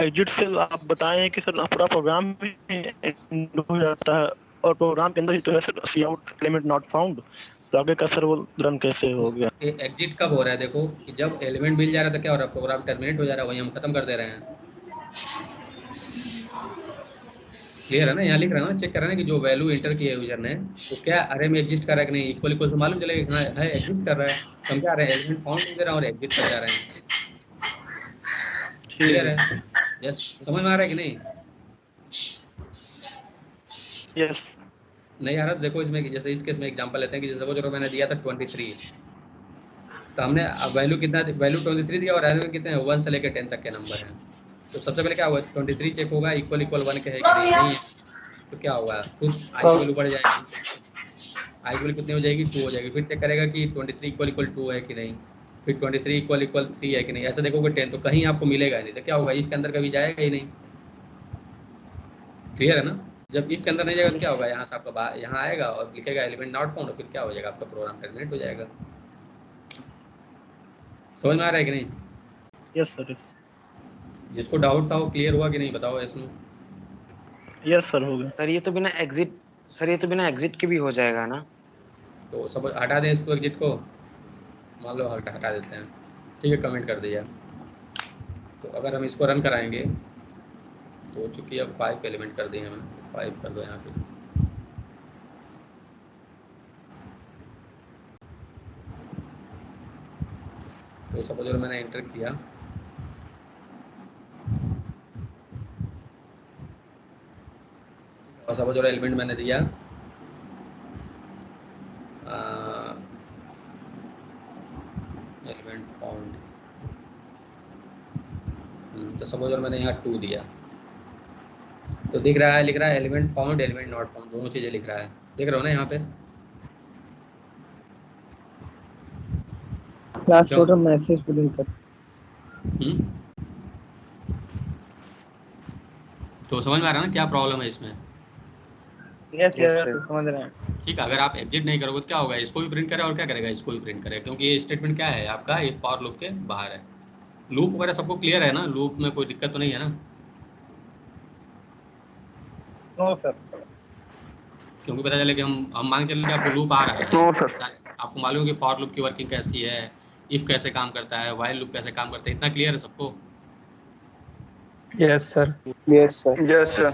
एग्जिट से आप बताएं कि सर पूरा प्रोग्राम एंड हो जाता है और प्रोग्राम के अंदर ही तो है sir C out element not found, तो आगे का सर वो रन कैसे हो गया? एग्जिट कब हो रहा है? देखो कि जब एलिमेंट मिल जा रहा है तो क्या हो रहा है, प्रोग्राम टर्मिनेट हो जा रहा है, वही हम खत्म कर दे रहे हैं। क्लियर है ना? यहाँ लिख रहा हूँ ना, चेक कर रहा है ना कि जो वैल्यू एंटर किया यूजर ने तो क्या अरे में एग्जिस्ट कर रहा है कि नहीं, इक्वल इक्वल से मालूम चलेगा हाँ है एग्जिस्ट कर रहा है, तो हम क्या रहे हैं एलिमेंट फाउंड लिख दे रहे हैं और एग्जिट कर जा रहे हैं। क्लियर है? यस, समझ में आ रहा है कि नहीं? यस नहीं आ रहा तो देखो इसमें, जैसे इस केस में एग्जांपल लेते हैं कि जैसे वो जो मैंने दिया था 23, तो हमने वैल्यू कितना, वैल्यू 23 दिया और में कितने 1 से लेकर 10 तक के नंबर हैं। तो सबसे पहले क्या होगा, 23 चेक होगा इक्वल इक्वल 1 के है कि नहीं है, तो क्या होगा खुद आई की वैल्यू बढ़ जाएगी, आई की वैल्यू कितनी हो जाएगी 2 हो जाएगी। फिर चेक करेगा कि 23 इक्वल इक्वल 2 है कि नहीं, फिर 23 इक्वल इक्वल 3 है कि नहीं, ऐसे देखोगे 10 तो कहीं आपको मिलेगा नहीं, तो क्या होगा इफ के अंदर कभी जाएगा ही नहीं। क्लियर है ना? जब इफ के अंदर नहीं जाएगा तो क्या होगा, यहाँ से आपका यहाँ आएगा और लिखेगा एलिमेंट नॉट फाउंड, फिर क्या हो जाएगा आपका प्रोग्राम टर्मिनेट हो जाएगा। समझ में आ रहा है कि नहीं? यस सर जिसको डाउट था वो क्लियर हुआ कि नहीं बताओ इसमें? यस सर हो गया। सर ये तो बिना एग्जिट के भी हो जाएगा ना? तो सब हटा दें इसको, एग्जिट को मान लो हटा देते हैं, ठीक है, कमेंट कर दिया। तो अगर हम इसको रन कराएंगे तो चूंकि अब 5 एलिमेंट कर दिए हमने, 5 कर दो यहाँ पे। तो सपोज अगर मैंने एंटर किया और सपोज अगर एलिमेंट मैंने दिया एलिमेंट फाउंड, तो सपोज अगर मैंने यहाँ 2 दिया तो दिख रहा है, लिख रहा है element found element not found, दोनों चीजें लिख रहा है, देख रहे हो ना यहाँ पे? क्लास टोटल मैसेज प्रिंट कर। तो समझ में आ रहा है ना क्या प्रॉब्लम है इसमें? यस यस समझ रहे हैं। ठीक है, अगर आप एग्जिट नहीं करोगे तो क्या होगा, इसको भी प्रिंट करेगा और क्या करेगा, इसको भी प्रिंट करेगा, क्योंकि ये स्टेटमेंट क्या है आपका, ये फॉर लूप के बाहर है। लूप वगैरह सबको क्लियर है ना, लूप में कोई दिक्कत तो नहीं है ना? No sir. क्योंकि पता चले कि हम मान के चले कि आपको लूप आ रहा है, आपको मालूम है कि फॉर लूप की वर्किंग कैसी है, इफ कैसे काम करता है, व्हाइल लूप कैसे काम करता है, इतना क्लियर है सबको? Yes sir yes sir yes sir.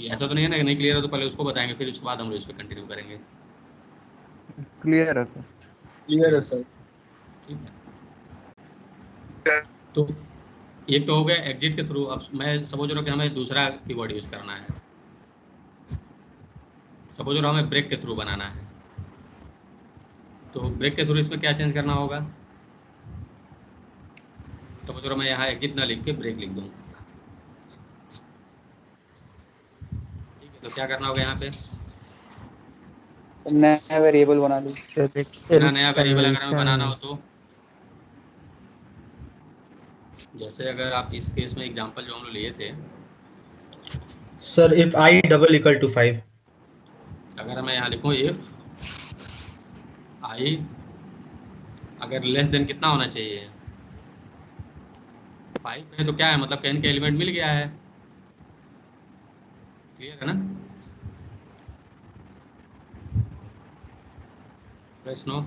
ऐसा तो नहीं है ना कि नहीं क्लियर हो तो पहले उसको बताएंगे फिर उसके बाद हम इस पर कंटिन्यू करेंगे। क्लियर है सर। क्लियर है सर। ठीक है, तो एक तो हो गया एग्जिट के थ्रू। अब मैं सपोज रहा कि हमें दूसरा कीवर्ड यूज करना है, सपोज रहा हमें ब्रेक के थ्रू बनाना है, तो ब्रेक के थ्रू इसमें क्या चेंज करना होगा, सपोज रहा मैं यहाँ एग्जिट ना लिख के ब्रेक लिख दूँ, ठीक है, तो क्या करना होगा यहाँ पे, नया वेरिएबल बना लीजिए। नया वेरिएबल अगर हमें बनाना हो तो जैसे अगर आप इस केस में एग्जांपल जो हम लोग लिए थे sir, if I double equal to 5, अगर मैं यहाँ लिखूँ इफ I अगर लेस देन कितना होना चाहिए 5 है, तो क्या है मतलब n का एलिमेंट मिल गया है। क्लियर है ना? प्रश्न?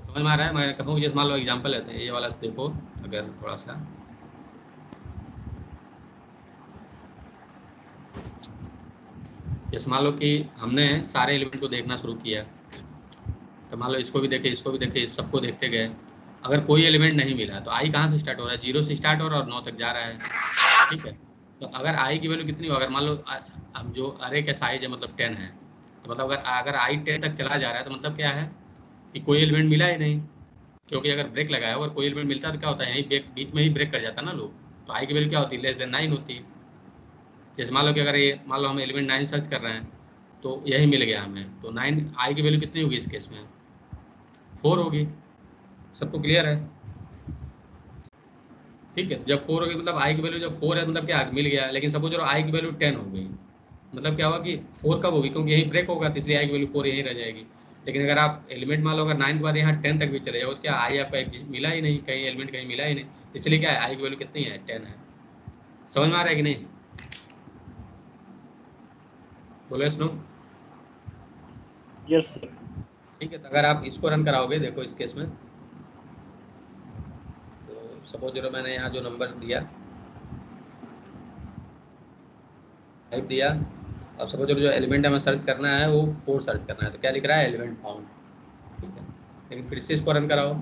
समझ में आ रहा है? मैं कहूँ जैसे मान लो एग्जांपल लेते हैं, ये वाला देखो अगर थोड़ा सा, जैसे मान लो कि हमने सारे एलिमेंट को देखना शुरू किया, तो मान लो इसको भी देखे, इसको भी देखे, इस सबको देखते गए, अगर कोई एलिमेंट नहीं मिला तो आई कहाँ से स्टार्ट हो रहा है, 0 से स्टार्ट हो रहा है और 9 तक जा रहा है। ठीक है, तो अगर आई की वैल्यू कितनी हो, अगर मान लो अब जो अरे का साइज है मतलब 10 है, तो मतलब अगर आई 10 तक चला जा रहा है तो मतलब क्या है कि कोई एलिमेंट मिला ही नहीं, क्योंकि अगर ब्रेक लगाया और कोई एलिमेंट मिलता है तो क्या होता है यहीं बीच में ही ब्रेक कर जाता है ना लूप, तो आई की वैल्यू क्या होती है, लेस देन 9 होती है। जैसे मान लो कि अगर ये मान लो हम एलिमेंट 9 सर्च कर रहे हैं तो यही मिल गया हमें, तो 9 आई की वैल्यू कितनी होगी इस केस में, 4 होगी। सबको क्लियर है? ठीक है, जब 4 होगी मतलब आई की वैल्यू जब 4 है मतलब क्या मिल गया, लेकिन सपोज आई की वैल्यू 10 हो गई, मतलब क्या होगा कि 4 कब होगी, क्योंकि यही ब्रेक होगा तो इसलिए आई की वैल्यू 4 यहीं रह जाएगी। लेकिन अगर आप एलिमेंट मान लो अगर 9 के बाद यहाँ 10 तक भी चले जाओ तो क्या आई आपका मिला ही नहीं, कहीं एलिमेंट कहीं मिला ही नहीं, इसलिए क्या है आई की वैल्यू कितनी है, 10 है। समझ में आ रहा है कि नहीं? बोलो स्नो। Yes sir. ठीक है, तो अगर आप इसको रन कराओगे, देखो इस केस में, तो सपोज जरा मैंने यहाँ जो नंबर दिया 5 दिया, अब सपोज जो एलिमेंट हमें सर्च करना है वो 4 सर्च करना है, तो क्या लिख रहा है, एलिमेंट फाउंड। ठीक है, लेकिन फिर से इसको रन कराओ,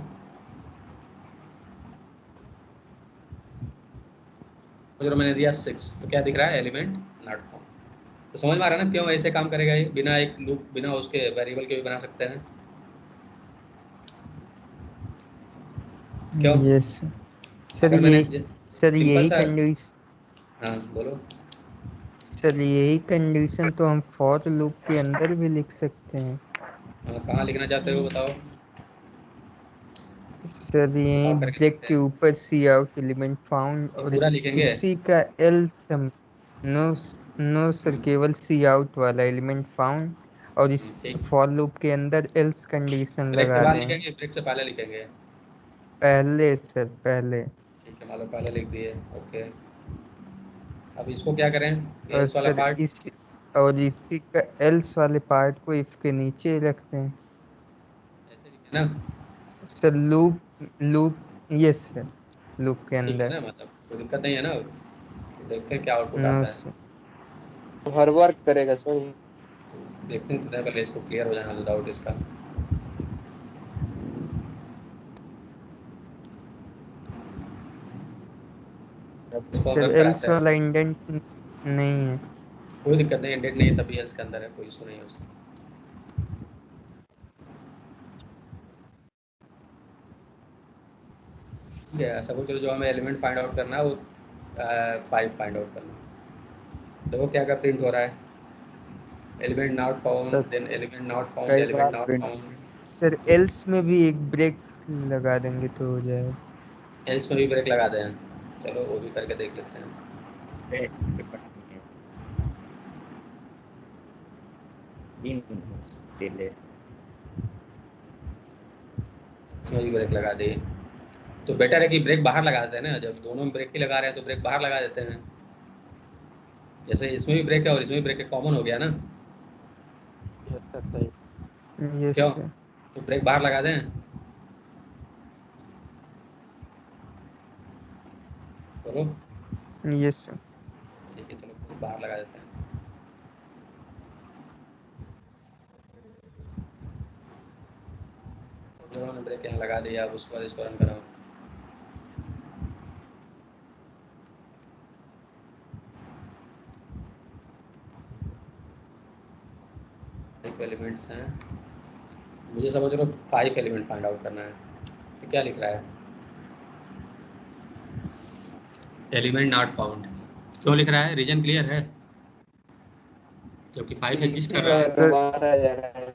जो मैंने दिया 6, तो क्या दिख रहा है, एलिमेंट नॉट फाउंड। तो समझ में आ रहा है ना क्यों ऐसे काम करेगा ये, बिना एक लूप, बिना उसके वेरिएबल के भी बना सकते हैं, क्यों? यस सर, अगर मैंने सिंपल यही सा, कंडीशन, हाँ बोलो। सर यही कंडीशन तो हम फॉर लूप के अंदर भी लिख सकते हैं। कहाँ लिखना चाहते हो बताओ, सर यही बताओ करके ब्रेक लिखते के हैं, ऊपर सी आउट एलिमेंट फाउंड, तो और पूरा लिखेंगे। उसी का एल्स नो नो सर, केवल सी आउट वाला एलिमेंट फाउंड, और इस ठीक, फॉर लूप के अंदर एल्स कंडीशन ब्रेक के लगा बाद दें। लिखेंगे, ब्रेक से पहले लिखेंगे। पहले सर, पहले। ठीक है, मान लो पहले लिख दिए, ओके। अब इसको क्या करें, और एल्स वाला सर पार्ट, इसी का एल्स वाले पार्ट को इफ के नीचे रखते हैं ऐसे लिखे ना, sir. Loop loop yes sir, loop के ठीक है अंदर। ना, मतलब कोई दिक्कत नहीं है ना, तो देखते हैं क्या आउटपुट नो आता है। सर। हर वर्क करेगा सर। तो देखते हैं, कितने पहले इसको क्लियर हो जाना डाउट इसका। इसको हम सर रन एल्स कराते हैं, वाला इंडेंट नहीं है। कोई दिक्कत नहीं, इंडेंट नहीं है तभी एल्स के अंदर है, कोई इशू नहीं है उसका। ठीक है, सपोज चलो जो हमें एलिमेंट फाइंड आउट करना है वो 5 फाइंड आउट करना है। देखो क्या क्या प्रिंट हो रहा है, element not found, sir then element not found, कई एलिमेंट बार not print. Found. Sir else में भी एक ब्रेक लगा देंगे तो हो जाएगा। एल्स में भी ब्रेक लगा दें, चलो वो भी करके देख लेते हैं। इसमें भी ब्रेक लगा दिए, तो बेटर है कि ब्रेक बाहर लगा देते हैं ना, जब दोनों में ब्रेक ही लगा रहे हैं तो ब्रेक बाहर लगा देते हैं। जैसे इसमें भी ब्रेक है और इसमें भी ब्रेक है, कॉमन हो गया ना, यस क्यों? सर। तो ब्रेक बाहर लगा दें, बोलो। Yes sir. ठीक है, चलो ब्रेक बाहर लगा देते हैं। तो जो हमने ब्रेक यहाँ लगा दिया, अब उसके बाद इसको रन कराओ। एलिमेंट्स हैं, मुझे समझ लो 5 एलिमेंट फाइंड आउट करना है, तो क्या लिख रहा है, एलिमेंट नॉट फाउंड। क्यों लिख रहा है, रीजन क्लियर है, जबकि 5 एग्जिस्ट कर रहा है। तो बाहर आ जाएगा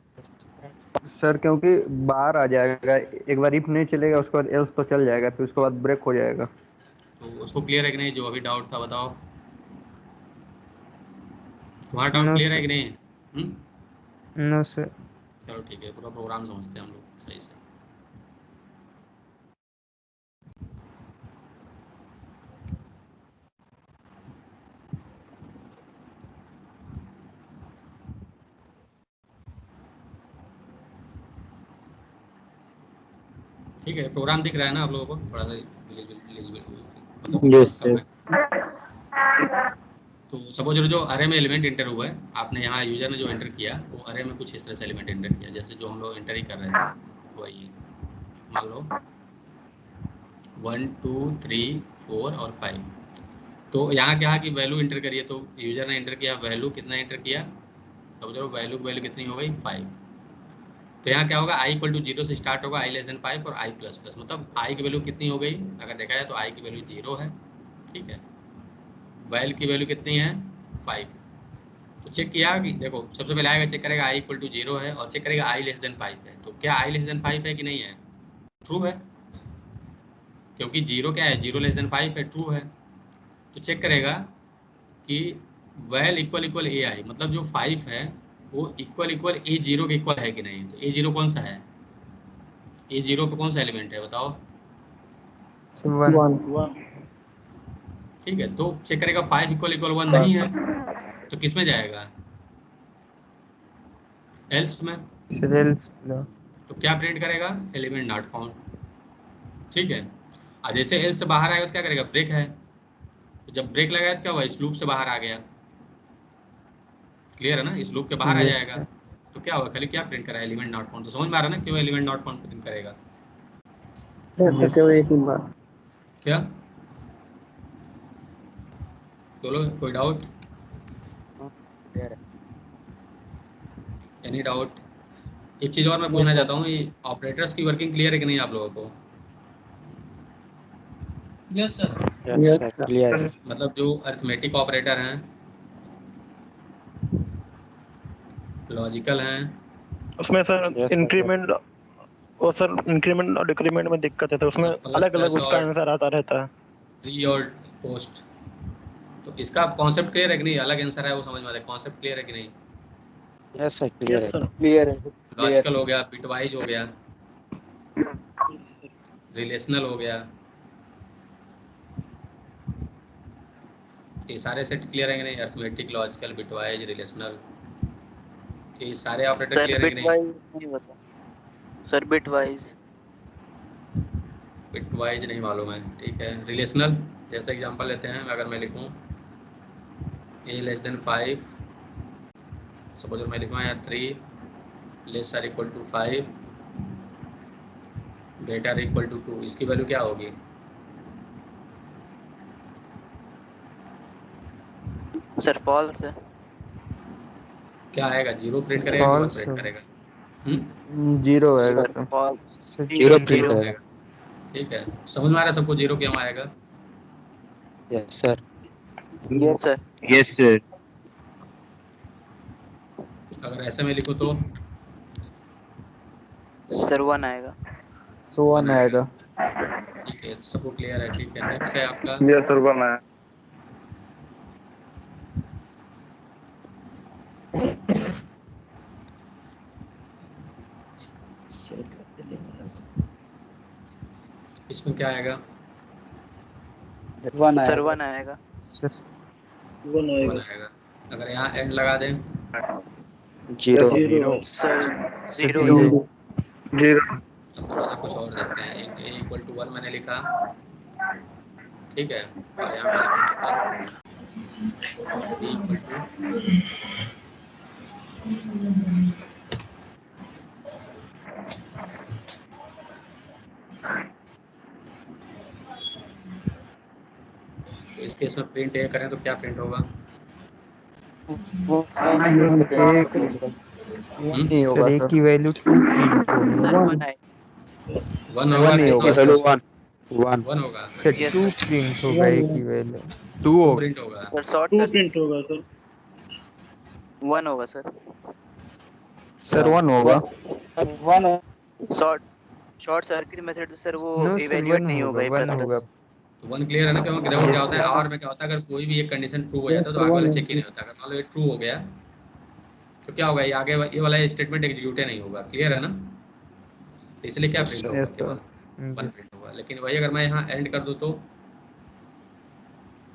सर, क्योंकि बाहर आ जाएगा। एक बार इफ नहीं चलेगा, उसके बाद एल्स तो चल जाएगा, फिर उसके बाद ब्रेक हो जाएगा। तो उसको क्लियर है कि नहीं, जो अभी डाउट था बताओ, तुम्हारा डाउट नो क्लियर है सर। कि नहीं? No sir. चलो ठीक है, पूरा प्रोग्राम समझते हैं हम लोग सही से। ठीक है, प्रोग्राम दिख रहा है ना आप लोगों को, थोड़ा सा यस सर। तो सपोज जो अरे में एलिमेंट इंटर हुआ है, आपने यहाँ यूजर ने जो एंटर किया वो अरे में कुछ इस तरह से एलिमेंट एंटर किया, जैसे जो हम लोग एंटर ही कर रहे थे वही है। मान लो 1 2 3 4 और 5, तो यहाँ क्या की वैल्यू इंटर करिए, तो यूजर ने एंटर किया वैल्यू, कितना एंटर किया, तो जो वैल्यू कितनी हो गई 5। तो यहाँ क्या होगा, i इक्वल टू 0 से स्टार्ट होगा, i लेस देन 5 और i प्लस प्लस, मतलब i की वैल्यू कितनी हो गई, अगर देखा जाए तो i की वैल्यू 0 है, ठीक है, वैल की वैल्यू कितनी है 5। तो चेक किया कि देखो सबसे पहले आएगा, चेक करेगा i इक्वल टू 0 है और चेक करेगा i लेस देन 5 है, तो क्या i लेस देन 5 है कि नहीं है, ट्रू है, क्योंकि 0 क्या है, 0 लेस देन 5 है, ट्रू है। तो चेक करेगा कि वैल इक्वल इक्वल ए आई, मतलब जो 5 है वो इक्वल इक्वल ए 0 के इक्वल है कि नहीं, तो ए 0 कौन सा है, ए 0 पे कौन सा एलिमेंट है बताओ, 1। ठीक है, तो चेक करेगा 5 इक्वल इक्वल 1 नहीं है, तो किस में जाएगा, एल्स में। else block। तो क्या प्रिंट करेगा? Element not found. ठीक है, और जैसे एल्स से बाहर आएगा तो क्या करेगा? ब्रेक है, तो जब ब्रेक लगाया तो क्या हुआ? इस लूप से बाहर आ गया। क्लियर है ना? इस लूप के बाहर आ Yes, जाएगा, तो क्या होगा? खाली क्या प्रिंट करा? Element not found. तो समझ में आ रहा है ना क्यों एलिमेंट नॉट फाउंड प्रिंट करेगा? Yes, केवल एक ही बार। क्या बोलो, कोई डाउट? Any doubt? एक चीज़ और मैं पूछना चाहता हूँ, ये ऑपरेटर्स की वर्किंग क्लियर है कि नहीं आप लोगों को? Yes, sir. Yes sir clear है। मतलब जो अर्थमेटिक ऑपरेटर हैं, लॉजिकल हैं, उसमें सर Yes, sir. इंक्रीमेंट और सर इंक्रीमेंट और डिक्रीमेंट में दिक्कत है, तो उसमें प्लस अलग अलग प्लस उसका और आंसर आता रहता है। प्री और पोस्ट, तो इसका कॉन्सेप्ट क्लियर है कि नहीं? अलग आंसर है वो समझ में आता है, कॉन्सेप्ट क्लियर है कि नहीं? यस सर क्लियर यस है। सर। क्लियर है। लॉजिकल हो गया, बिटवाइज हो गया, रिलेशनल हो गया, ये सारे सेट क्लियर है कि नहीं? अर्थमेटिक, लॉजिकल, बिटवाइज, रिलेशनल, ये सारे ऑपरेटर सर क्लियर है कि बिट नहीं? वाइज नहीं बता सर, बिट वाइज। बिटवाइज नहीं मालूम है, ठीक है। रिलेशनल, जैसे एग्जांपल लेते हैं, अगर मैं लिखूं a लेस देन 5, सपोज मैं लिखूँ यहाँ 3 less or equal to 5 greater equal to 2, इसकी वैल्यू क्या होगी? सर फॉल्स है। क्या आएगा? 0 प्रिंट करेगा कि 1 false प्रिंट होगा। करेगा? जीरो आएगा sir sir. False. Sir zero zero print zero करेगा। आएगा, ठीक है। समझ में आ रहा है सबको 0 क्यों आएगा? Yes sir. Yes sir. Yes sir. अगर ऐसे में लिखूँ तो सर 1 आएगा। सो 1 आएगा। ठीक है, सबको क्लियर है, ठीक है। नेक्स्ट है आपका यस सर 1 आया। इसमें क्या आएगा? 1 सर आएगा। 1 आएगा। सर 1 आएगा। अगर यहाँ एंड लगा दें zero. Zero. Sir sir 0 zero. अब थोड़ा सा कुछ और देखते हैं। इंट a इक्वल टू 1 मैंने लिखा, ठीक है, और यहाँ मैं लिखूँगा इंट b इक्वल टू तो इस केस में प्रिंट ए करें तो क्या प्रिंट होगा? एक नहीं सर होगा ए सर। की वैल्यू 2 प्रिंट होगी। सर 1 आएगा। 1 होगा नहीं कि होगा वैल्यू सर। वन 1 होगा? Sir yes 2 sir. प्रिंट होगा ए की वैल्यू 2 2 होगा। प्रिंट होगा। सर शॉर्ट 2 प्रिंट होगा सर। 1 होगा सर। सर 1 होगा। शॉर्ट शॉर्ट सर्किट मेथड से सर वो नो सर इवैल्यूएट 1 नहीं होगा, होगा ए 1 होगा। तो 1 क्लियर है ना? क्योंकि देखो क्या यस होता है, सर। और में क्या होता है, अगर कोई भी एक कंडीशन ट्रू हो जाता है तो आगे वाला चेक ही नहीं होता। अगर मान लो ये ट्रू हो गया तो क्या होगा? ये आगे ये वाला स्टेटमेंट एग्जीक्यूट नहीं होगा। क्लियर है ना? तो इसलिए क्या प्रिंट होगा? Yes sir. केवल 1 प्रिंट होगा। लेकिन वही अगर मैं यहाँ एंड कर दूँ तो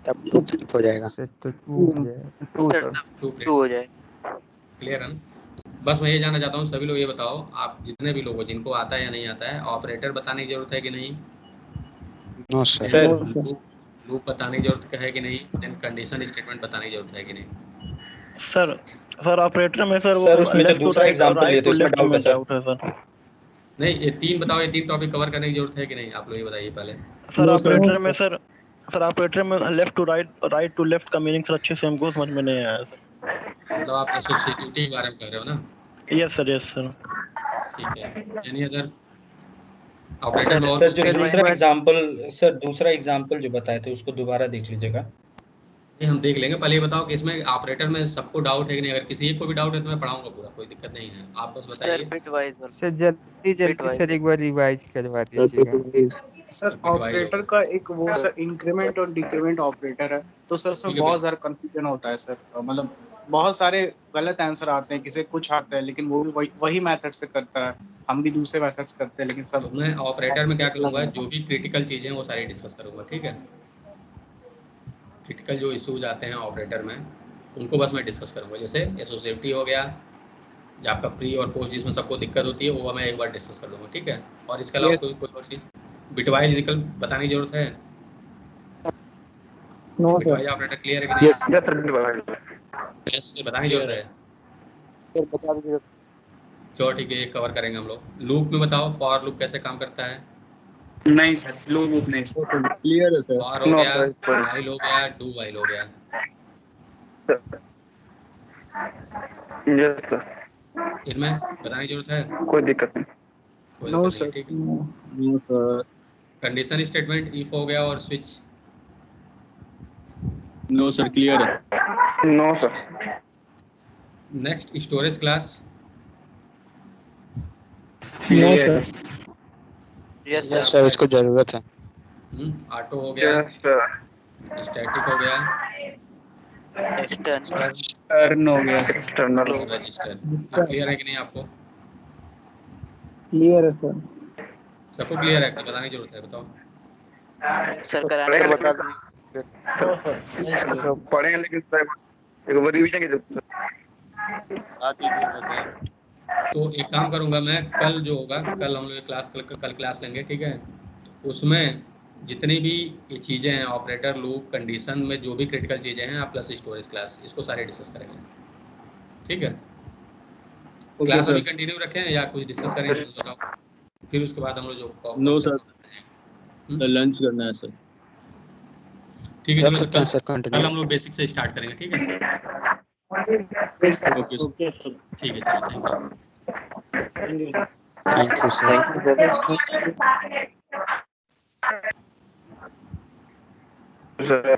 तब 2 प्रिंट हो जाएगा। सर तो 2 हो जाएगा। 2 सर सर। तब 2 2 प्रिंट। हो जाएगा। क्लियर है ना? बस मैं ये जानना चाहता हूँ, सभी लोग ये बताओ, आप जितने भी लोग हो जिनको आता है या नहीं आता है, ऑपरेटर बताने की जरूरत है कि नहीं? No sir. सर लूप बताने की जरूरत है कि नहीं? देन कंडीशन स्टेटमेंट बताने की जरूरत है कि नहीं? सर सर ऑपरेटर में सर सर वो उसमें जो लेफ्ट टू दूसरा राइट और एग्जांपल लिए राइट थे टू उसमें लेफ्ट डाउट है में सर। डाउट है सर। नहीं, ये 3 बताओ, ये 3 टॉपिक कवर करने की जरूरत है कि नहीं? आप लोग ये बताइए पहले। सर ऑपरेटर में सर ऑपरेटर में left to right, right to left का मीनिंग सर अच्छे से हमको समझ में नहीं आया सर। मतलब आप एसोसिएटिविटी के बारे में कह रहे हो ना? Yes sir. ठीक है। एनी अदर ऑपरेटर सर में और सर कुछ जो सर क्वेश्चन? एक दूसरा बार एग्जांपल सर दूसरा एग्जांपल जो बताए थे उसको दोबारा देख लीजिएगा। नहीं, हम देख लेंगे। पहले ये बताओ कि इसमें ऑपरेटर में सबको डाउट है कि नहीं? अगर किसी एक को भी डाउट है तो मैं पढ़ाऊंगा पूरा, कोई दिक्कत नहीं है। आप बस सर बताइए। बिट वाइज सर जल्दी बिट जल्दी वाइज सर एक बार रिवाइज करवा दीजिएगा। सर बिटवाइज ऑपरेटर होगा, का एक वो सर इंक्रीमेंट और डिक्रीमेंट ऑपरेटर है, तो सर ठीक है। बहुत ज़्यादा कंफ्यूजन होता है सर। मतलब बहुत सारे गलत आंसर आते हैं, किसी कुछ आता है लेकिन वो भी वही मेथड से करता है, हम भी दूसरे मेथड से करते हैं, लेकिन तो सब मैं ऑपरेटर में क्या अलग करूँगा, है। जो भी क्रिटिकल चीज़ें हैं वो सारी डिस्कस करूँगा, ठीक है। क्रिटिकल जो इश्यूज आते हैं ऑपरेटर में उनको बस मैं डिस्कस करूँगा। जैसे एसोसिएटिविटी हो गया, जो आपका प्री और पोस्ट जिसमें सबको दिक्कत होती है वो मैं एक बार डिस्कस कर दूंगा, ठीक है। और इसके अलावा Yes. कोई और चीज़ बिटवाइज विकल्प बताने की जरूरत है? No bitwise sir. Operator clear है कि नहीं? यस सर यस बताने की जरूरत है? सर बता दीजिएगा। चलो ठीक है, ये कवर करेंगे हम लोग। लूप में बताओ फॉर लूप कैसे काम करता है? नहीं सर, लूप नहीं क्लियर है सर। फॉर हो गया, वाइल हो गया, डू वाइल हो गया। यस सर, इनमें बताने की जरूरत है? कोई दिक्कत नहीं। कोई नो दिक्कत नहीं है, सर। ठीक है। No sir. Condition statement if हो गया और स्विच। नो सर, क्लियर है। No sir. Next storage class. No sir. Yes yes sir. Sir, इसको जरूरत है। ऑटो हो गया, यस सर। स्टैटिक हो गया, एक्सटर्नल। टर्न हो गया। एक्सटर्नल। और रजिस्टर। क्लियर है कि नहीं आपको? क्लियर है सर। सबको क्लियर है? कुछ बताने की जरूरत है? बताओ। सर कराने के बता लिए दीजिए। सब पढ़ेंगे लेकिन सर एक बार रिवीजन की जरूरत है। बता दीजिएगा सर। तो एक काम करूंगा मैं, कल जो होगा, कल हम लोग कल क्लास लेंगे, ठीक है। उसमें जितनी भी ये चीज़ें हैं, ऑपरेटर, लूप, कंडीशन में जो भी क्रिटिकल चीज़ें हैं, आप प्लस स्टोरेज क्लास, इसको सारे डिस्कस करेंगे, ठीक है। क्लास अभी कंटिन्यू रखें या कुछ डिस्कस करेंगे तो बताओ, फिर उसके बाद हम लोग जो नो सर, लंच करना है सर। ठीक है। रख चलो सकते हैं सर, कल कंटिन्यू। हम लोग बेसिक से स्टार्ट करेंगे, ठीक है। Okay sir. ठीक है, चलो thank you. Thank you sir. Sir